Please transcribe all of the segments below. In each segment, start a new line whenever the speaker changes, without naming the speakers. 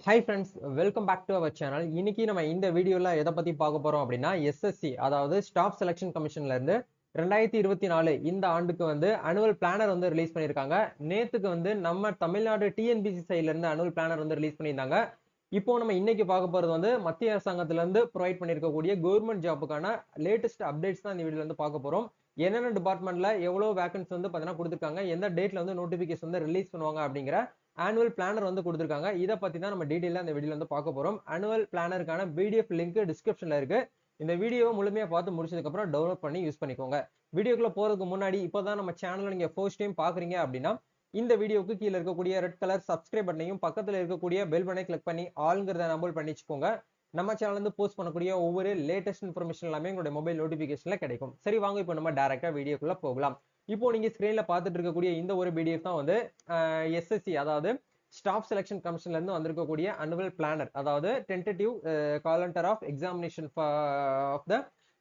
Hi friends, welcome back to our channel. இன்னைக்கு நம்ம இந்த வீடியோல எதை பத்தி பார்க்க போறோம் அப்படின்னா எஸ்எஸ்சி அதாவது ஸ்டாஃப் செலக்ஷன் கமிஷன்ல இருந்து 2024 இந்த ஆண்டுக்கு வந்து அனுவல் பிளானர் வந்து ரிலீஸ் பண்ணியிருக்காங்க. நேத்துக்கு வந்து நம்ம தமிழ்நாடு டிஎன்பிசி சைட்ல இருந்து அனுவல் பிளானர் வந்து ரிலீஸ் பண்ணியிருந்தாங்க. இப்போ நம்ம இன்னைக்கு பார்க்க போறது வந்து மத்திய அரசாங்கத்துல இருந்து ப்ரொவைட் பண்ணியிருக்கக்கூடிய கவர்மெண்ட் ஜாப்புக்கான லேட்டஸ்ட் அப்டேட்ஸ் தான் இந்த வீடியோல வந்து பார்க்க போறோம். என்னென்ன டிபார்ட்மெண்ட்ல எவ்வளவு வேகன்சி வந்து பாத்தீங்கன்னா கொடுத்துருக்காங்க, எந்த டேட்ல வந்து நோட்டிபிகேஷன் வந்து ரிலீஸ் பண்ணுவாங்க அப்படிங்கிற ஆனுவல் பிளானர் வந்து கொடுத்துருக்காங்க. இதை பத்தி தான் நம்ம டீடைலா இந்த வீடியோல வந்து பார்க்க போறோம். ஆனுவல் பிளானருக்கான பிடிஎஃப் லிங்க் டிஸ்கிரிப்ஷன்ல இருக்கு. இந்த வீடியோவை முழுமையா பார்த்து முடிச்சதுக்கு அப்புறம் டவுன்லோட் பண்ணி யூஸ் பண்ணிக்கோங்க. வீடியோக்குள்ள போறதுக்கு முன்னாடி இப்போதான் நம்ம சேனலை நீங்க ஃபர்ஸ்ட் டைம் பாக்குறீங்க அப்படின்னா இந்த வீடியோக்கு கீழே இருக்கக்கூடிய ரெட் கலர் சப்ஸ்கிரைப் பட்டனையும் பக்கத்துல இருக்கக்கூடிய பெல் பட்டனை கிளிக் பண்ணி ஆல்ங்கிறத நம்பர் பண்ணி வச்சுக்கோங்க. நம்ம சேனல்ல இருந்து போஸ்ட் பண்ணக்கூடிய ஒவ்வொரு லேட்டஸ்ட் இன்ஃபர்மேஷன் எல்லாமே உங்களுடைய மொபைல் நோட்டிபிகேஷன்ல கிடைக்கும். சரி வாங்க இப்போ நம்ம டைரக்டா வீடியோக்குள்ள போகலாம். இப்போ நீங்க ஸ்கிரீன்ல பார்த்துட்டு இருக்கக்கூடிய இந்த ஒரு பிடிஎஃப் தான் வந்து எஸ்எஸ்சி அதாவது ஸ்டாஃப் செலக்ஷன் கமிஷன்ல இருந்து வந்திருக்கக்கூடிய அனுவல் பிளானர் அதாவது tentative calendar of examination of the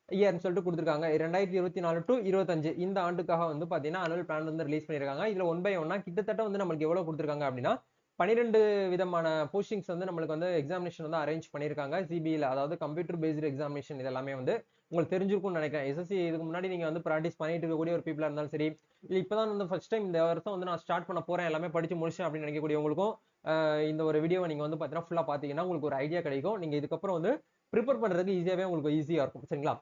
இயர்னு சொல்லிட்டு கொடுத்துருக்காங்க. 2024 டு 25 இந்த ஆண்டுக்காக வந்து பாத்தீங்கன்னா அனுவல் பிளான் வந்து ரிலீஸ் பண்ணிருக்காங்க. இதுல ஒன் பை ஒன்னா கிட்டத்தட்ட வந்து நம்மளுக்கு எவ்வளவு கொடுத்துருக்காங்க அப்படின்னா 12 விதமான போஸ்டிங்ஸ் வந்து நம்மளுக்கு வந்து எக்ஸாமினேஷன் வந்து அரேஞ்ச் பண்ணிருக்காங்க சிபில, அதாவது கம்ப்யூட்டர் பேஸ்டு எக்ஸாமினேஷன். இதெல்லாமே வந்து உங்களுக்கு தெரிஞ்சிருக்கும்னு நினைக்கிறேன். எஸ்எஸ்சி இதுக்கு முன்னாடி நீங்க வந்து ப்ராக்டிஸ் பண்ணிட்டு இருக்கக்கூடிய ஒரு பீப்புளா இருந்தாலும் சரி, இல்ல இப்பதான் வந்து ஃபர்ஸ்ட் டைம் இந்த வருஷம் வந்து நான் ஸ்டார்ட் பண்ண போறேன் எல்லாமே படிச்சு முடிச்சேன் அப்படின்னு நினைக்கக்கூடியவங்களுக்கும் இந்த ஒரு வீடியோவை நீங்க வந்து பாத்தீங்கன்னா ஃபுல்லா பாத்தீங்கன்னா உங்களுக்கு ஒரு ஐடியா கிடைக்கும். நீங்க இதுக்கப்புறம் வந்து ப்ரிப்பேர் பண்றதுக்கு ஈஸியாவே உங்களுக்கு ஈஸியா இருக்கும். சரிங்களா?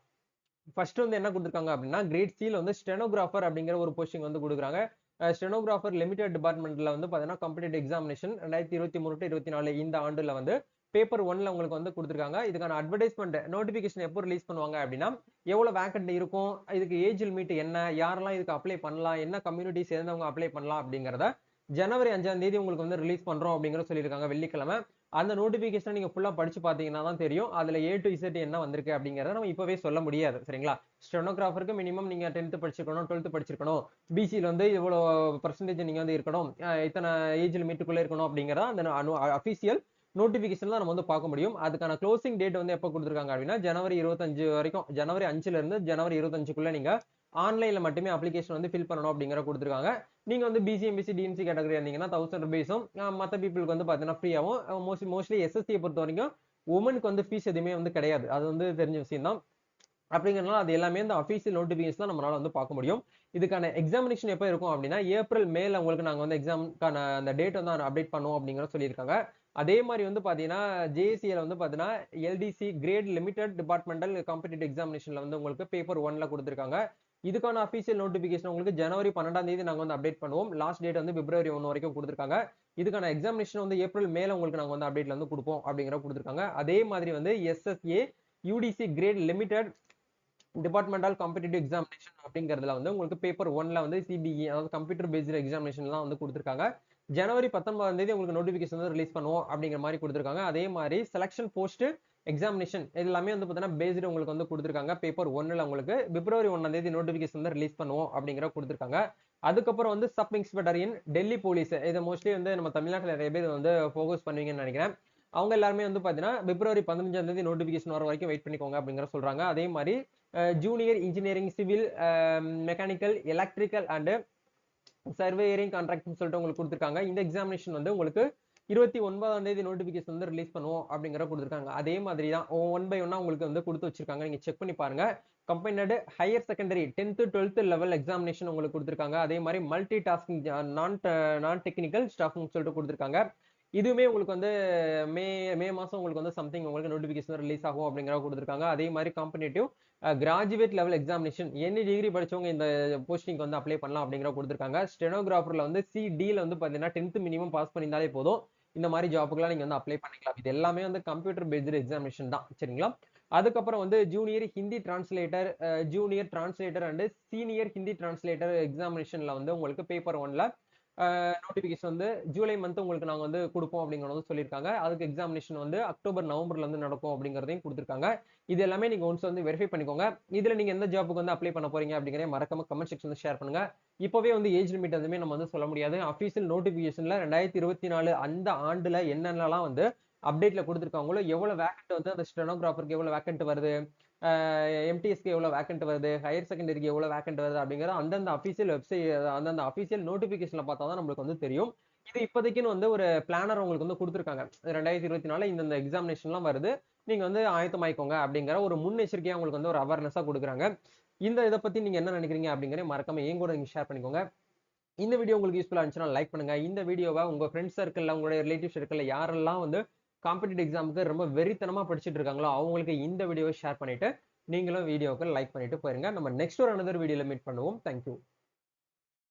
ஃபர்ஸ்ட் வந்து என்ன கொடுத்துருக்காங்க அப்படின்னா கிரேட் சில வந்து ஸ்டெனோகிராஃபர் அப்படிங்கிற ஒரு போஸ்டிங் வந்து கொடுக்குறாங்க. ஸ்டெனோகிராஃபர் லிமிடெட் டிபார்ட்மெண்ட்ல வந்து பாத்தீங்கன்னா காம்படிட்டிவ் எக்ஸாமினேஷன் 2023 டு 24 இந்த ஆண்டுல வந்து பேப்பர் ஒன்ல உங்களுக்கு வந்து கொடுத்துருக்காங்க. இதுக்கான அட்வர்டைஸ்மெண்ட் நோட்டிபிகேஷன் எப்போ ரிலீஸ் பண்ணுவாங்க அப்படின்னா எவ்வளவு வேக்கண்ட் இருக்கும், இதுக்கு ஏஜ் லிமிட் என்ன, யாரெல்லாம் இதுக்கு அப்ளை பண்ணலாம், என்ன கம்யூனிட்டி சேர்ந்தவங்க அப்ளை பண்ணலாம் அப்படிங்கறத ஜனவரி 5ஆம் தேதி உங்களுக்கு வந்து ரிலீஸ் பண்றோம் அப்படிங்கிற சொல்லியிருக்காங்க வெள்ளிக்கிழமை. அந்த நோட்டிபிகேஷன் நீங்க ஃபுல்லா படிச்சு பாத்தீங்கன்னா தான் தெரியும் அதுல ஏ டு இசட் என்ன வந்திருக்கு அப்படிங்கறத நம்ம இப்பவே சொல்ல முடியாது. சரிங்களா? ஸ்டெனோகிராஃபருக்கு மினிமம் நீங்க 10th படிச்சிருக்கணும், 12th படிச்சிருக்கணும், பிசில வந்து இவ்வளவு பர்சன்டேஜ் நீங்க வந்து இருக்கணும், இத்தனை ஏஜ் லிமிட்டுக்குள்ள இருக்கணும் அப்படிங்கறத அந்த அபிஷியல் நோட்டிபிகேஷன் தான் நம்ம வந்து பார்க்க முடியும். அதுக்கான க்ளோசிங் டேட் வந்து எப்போ கொடுத்துருக்காங்க அப்படின்னா ஜனவரி 25 வரைக்கும், ஜனவரி 5ல இருந்து ஜனவரி 25க்குள்ள நீங்க ஆன்லைன்ல மட்டுமே அப்ளிகேஷன் வந்து ஃபில் பண்ணணும் அப்படிங்கிற கொடுத்துருக்காங்க. நீங்க வந்து பிசி எம்பிசி டிஎம்சி கேட்டகரி இருந்தீங்கன்னா 1000 ருபீஸும், மற்ற பீப்புளுக்கு வந்து பாத்தீங்கன்னா ஃப்ரீயாவும், மோஸ்ட்லி எஸ்எஸ்சியை பொறுத்த வரைக்கும் உமனுக்கு வந்து ஃபீஸ் எதுவுமே வந்து கிடையாது. அது வந்து தெரிஞ்ச விஷயம் தான். அப்படிங்கிறதுனால அது எல்லாமே இந்த அபிஷியல் நோட்டிபிகேஷன் தான் நம்மளால வந்து பார்க்க முடியும். இதுக்கான எக்ஸாமினேஷன் எப்போ இருக்கும் அப்படின்னா ஏப்ரல் மேல உங்களுக்கு நாங்க வந்து எக்ஸாமுக்கான அந்த டேட் வந்து அப்டேட் பண்ணுவோம் அப்படிங்கிற சொல்லியிருக்காங்க. அதே மாதிரி வந்து பாத்தீங்கன்னா ஜேசிஎல் வந்து பாத்தீங்கன்னா LDC grade limited departmental competitive எக்ஸாமினேஷன்ல வந்து உங்களுக்கு பேப்பர் ஒன்ல கொடுத்துருக்காங்க. இதுக்கான அபிஷியல் நோட்டிபிகேஷன் உங்களுக்கு ஜனவரி 12ஆம் தேதி நாங்க வந்து அப்டேட் பண்ணுவோம். லாஸ்ட் டேட் வந்து பிப்ரவரி 1 வரைக்கும் கொடுத்துருக்காங்க. இதுக்கான எக்ஸாமினேஷன் வந்து ஏப்ரல் மேல உங்களுக்கு நாங்க வந்து அப்டேட்ல வந்து கொடுப்போம் அப்படிங்கிற கொடுத்துருக்காங்க. அதே மாதிரி வந்து SSA UDC grade limited departmental competitive examination அப்படிங்கிறதுல வந்து உங்களுக்கு பேப்பர் ஒன்ல வந்து சிபிஇ அதாவது கம்ப்யூட்டர் பேஸ்டு எக்ஸாமினேஷன்லாம் வந்து கொடுத்துருக்காங்க. ஜனவரி 19ஆம் தேதி உங்களுக்கு நோட்டிபிகேஷன் வந்து ரிலீஸ் பண்ணுவோம் அப்படிங்கிற மாதிரி கொடுத்துருக்காங்க. அதே மாதிரி செலக்ஷன் போஸ்ட் எக்ஸாமினேஷன் எல்லாமே வந்து பார்த்தீங்கன்னா பேஸ்டு உங்களுக்கு வந்து கொடுத்துருக்காங்க. பேப்பர் ஒன்னுல உங்களுக்கு பிப்ரவரி 1ஆம் தேதி நோட்டிபிகேஷன் வந்து ரிலீஸ் பண்ணுவோம் அப்படிங்கிற கொடுத்துருக்காங்க. அதுக்கப்புறம் வந்து சப் இன்ஸ்பெக்டர் இன் டெல்லி போலீஸ், இதை மோஸ்ட்லி வந்து நம்ம தமிழ்நாட்டில் நிறைய பேர் வந்து ஃபோக்கஸ் பண்ணுவீங்கன்னு நினைக்கிறேன். அவங்க எல்லாருமே வந்து பாத்தீங்கன்னா பிப்ரவரி 15ஆம் தேதி நோட்டிபிகேஷன் வர வரைக்கும் வெயிட் பண்ணிக்கோங்க அப்படிங்கிற சொல்றாங்க. அதே மாதிரி junior engineering civil mechanical electrical and surveying கான்ட்ராக்ட்னு சொல்லிட்டு உங்களுக்கு கொடுத்துருக்காங்க. இந்த எக்ஸாமினேஷன் வந்து உங்களுக்கு 29ஆம் தேதி நோட்டிபிகேஷன் வந்து ரிலீஸ் பண்ணுவோம் அப்படிங்கிற கொடுத்துருக்காங்க. அதே மாதிரி தான் ஒன் பை ஒன்னா உங்களுக்கு வந்து கொடுத்து வச்சிருக்காங்க. நீங்க செக் பண்ணி பாருங்க. Combined higher secondary 10th 12th level examination உங்களுக்கு கொடுத்துருக்காங்க. அதே மாதிரி மல்டி டாஸ்கிங் நான் டெக்னிக்கல் ஸ்டாஃப்னு சொல்லிட்டு கொடுத்துருக்காங்க. இதுவுமே உங்களுக்கு வந்து மே மே மாசம் உங்களுக்கு வந்து சம்திங் உங்களுக்கு நோட்டிபிகேஷன் ரிலீஸ் ஆகும் அப்படிங்கிற கொடுத்துருக்காங்க. அதே மாதிரி competitive graduate level examination any degree படிச்சவங்க இந்த போஸ்டிங் வந்து அப்ளை பண்ணலாம் அப்படிங்கிற கொடுத்துருக்காங்க. ஸ்டெனோகிராஃபர்ல வந்து சிடில வந்து பாத்தீங்கன்னா 10th மினிமம் பாஸ் பண்ணியிருந்தாலே போதும், இந்த மாதிரி ஜாப்புக்குலாம் நீங்க வந்து அப்ளை பண்ணிக்கலாம். இது எல்லாமே வந்து கம்ப்யூட்டர் பேஸ்டு எக்ஸாமினேஷன் தான். சரிங்களா? அதுக்கப்புறம் வந்து junior Hindi translator, junior translator and senior Hindi translator எக்ஸாமினேஷன்ல வந்து உங்களுக்கு பேப்பர் ஒன்ல நோட்டிபிகேஷன் வந்து ஜூலை மந்த் உங்களுக்கு நாங்க வந்து கொடுப்போம் அப்படிங்கறது சொல்லியிருக்காங்க. அதுக்கு எக்ஸாமினேஷன் வந்து அக்டோபர் நவம்பர்ல இருந்து நடக்கும் அப்படிங்கறதையும் கொடுத்திருக்காங்க. இது எல்லாமே நீங்க ஒன்ஸ் வந்து வெரிஃபை பண்ணிக்கோங்க. இதுல நீங்க எந்த ஜாப்புக்கு வந்து அப்ளை பண்ண போறீங்க அப்படிங்கறத மறக்காம கமெண்ட் செக்ஷன்ல ஷேர் பண்ணுங்க. இப்பவே வந்து ஏஜ் லிமிட் எதுவுமே நம்ம வந்து சொல்ல முடியாது. அபிஷியல் நோட்டிபிகேஷன்ல 2024 அந்த ஆண்டுல என்னென்னலாம் வந்து அப்டேட்ல கொடுத்திருக்காங்களோ, எவ்வளவு வேக்கண்ட் வந்து அந்த ஸ்டெனோகிராஃபருக்கு எவ்வளவு வேக்கண்ட் வருது, எம்டிஎஸ்க்கு எவ்வளவு வேக்கண்ட் வருது, ஹையர் செகண்டரிக்கு எவ்வளவு வேக்கண்ட் வருது அப்படிங்கிற அந்தந்த அபிஷியல் வெப்சைட் அந்தந்த அபிஷியல் நோட்டிபிகேஷன்ல பார்த்தா தான் நம்மளுக்கு வந்து தெரியும். இது இப்போதைக்குன்னு வந்து ஒரு பிளானர் உங்களுக்கு வந்து குடுத்துருக்காங்க. 2024 இந்த எக்ஸாமினேஷன்லாம் வருது. நீங்க வந்து ஆயத்தமாயிக்கோங்க அப்படிங்கிற ஒரு முன்னெச்சரிக்கையா உங்களுக்கு வந்து ஒரு அவேர்னஸா குடுக்குறாங்க. இந்த இத பத்தி நீங்க என்ன நினைக்கிறீங்க அப்படிங்கிறத மறக்காம என் கூட நீங்க ஷேர் பண்ணிக்கோங்க. இந்த வீடியோ உங்களுக்கு யூஸ்ஃபுல்லா இருந்துச்சுன்னா லைக் பண்ணுங்க. இந்த வீடியோவ உங்க ஃப்ரெண்ட்ஸ் சர்க்கிள்ல, உங்களுடைய ரிலேட்டிவ் சர்க்கிள்ல யாரெல்லாம் வந்து காம்படிட்டிவ் எக்ஸாமுக்கு ரொம்ப வெறித்தனமா படிச்சுட்டு இருக்காங்களோ, அவங்களுக்கு இந்த வீடியோவ ஷேர் பண்ணிட்டு, நீங்களும் வீடியோவுக்கு லைக் பண்ணிட்டு போயிருங்க. நம்ம நெக்ஸ்ட் ஒரு அனதர் வீடியோல மீட் பண்ணுவோம். Thank you.